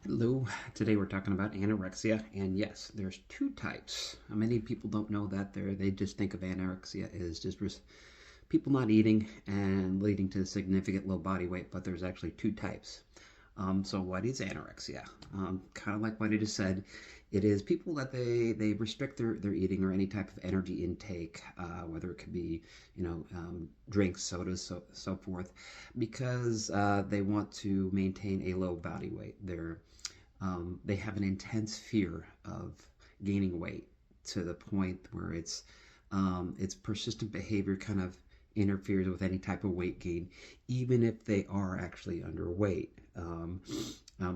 Hello, today we're talking about anorexia, and yes, there's two types. Many people don't know that they just think of anorexia as just people not eating and leading to significant low body weight, but there's actually two types. So what is anorexia? Kind of like what I just said, it is people that they restrict their eating or any type of energy intake, whether it could be, drinks, sodas, so forth, because they want to maintain a low body weight. They have an intense fear of gaining weight to the point where it's persistent behavior kind of interferes with any type of weight gain, even if they are actually underweight.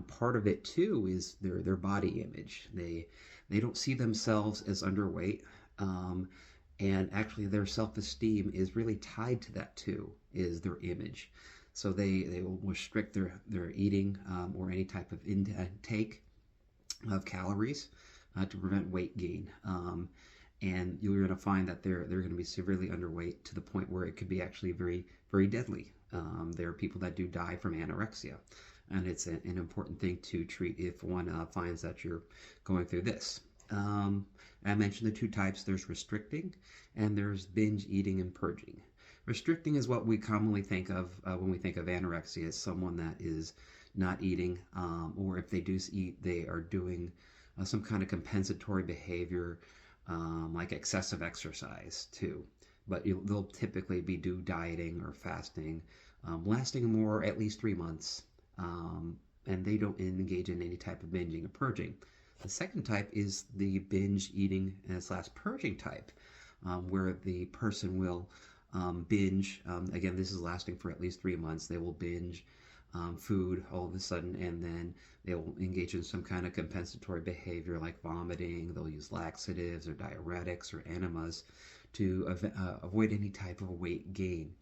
Part of it too is their body image. They don't see themselves as underweight, and actually their self-esteem is really tied to that too, is their image. So they will restrict their eating or any type of intake of calories to prevent weight gain. And you're going to find that they're going to be severely underweight to the point where it could be actually very, very deadly. There are people that do die from anorexia, and it's an important thing to treat if one finds that you're going through this. I mentioned the two types. There's restricting and there's binge eating and purging. Restricting is what we commonly think of when we think of anorexia as someone that is not eating, or if they do eat, they are doing some kind of compensatory behavior, like excessive exercise too. But they'll typically be dieting or fasting, lasting more at least 3 months, and they don't engage in any type of binging or purging. The second type is the binge eating slash purging type, where the person will binge. Again, this is lasting for at least 3 months. They will binge food all of a sudden, and then they will engage in some kind of compensatory behavior like vomiting. They'll use laxatives or diuretics or enemas to avoid any type of weight gain.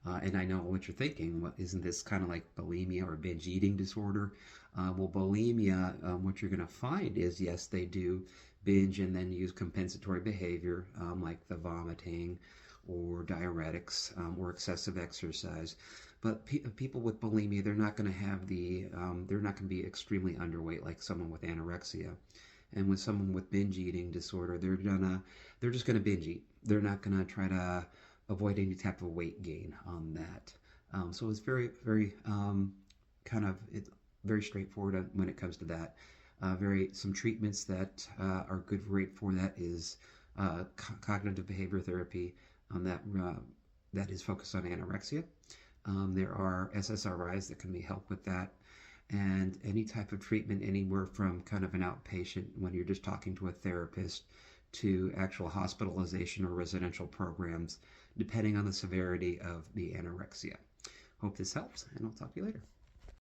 And I know what you're thinking. Isn't this kind of like bulimia or binge eating disorder? Well, bulimia, what you're going to find is, yes, they do binge and then use compensatory behavior, like the vomiting or diuretics, or excessive exercise. But people with bulimia, they're not going to have they're not going to be extremely underweight like someone with anorexia. And with someone with binge eating disorder, they're just gonna binge eat. They're not gonna try to avoid any type of weight gain on that. So it's very, very it's very straightforward when it comes to that. Some treatments that are good rate for that is cognitive behavior therapy, that is focused on anorexia. There are SSRIs that can be help with that, and any type of treatment anywhere from kind of an outpatient when you're just talking to a therapist to actual hospitalization or residential programs, depending on the severity of the anorexia. Hope this helps, and I'll talk to you later.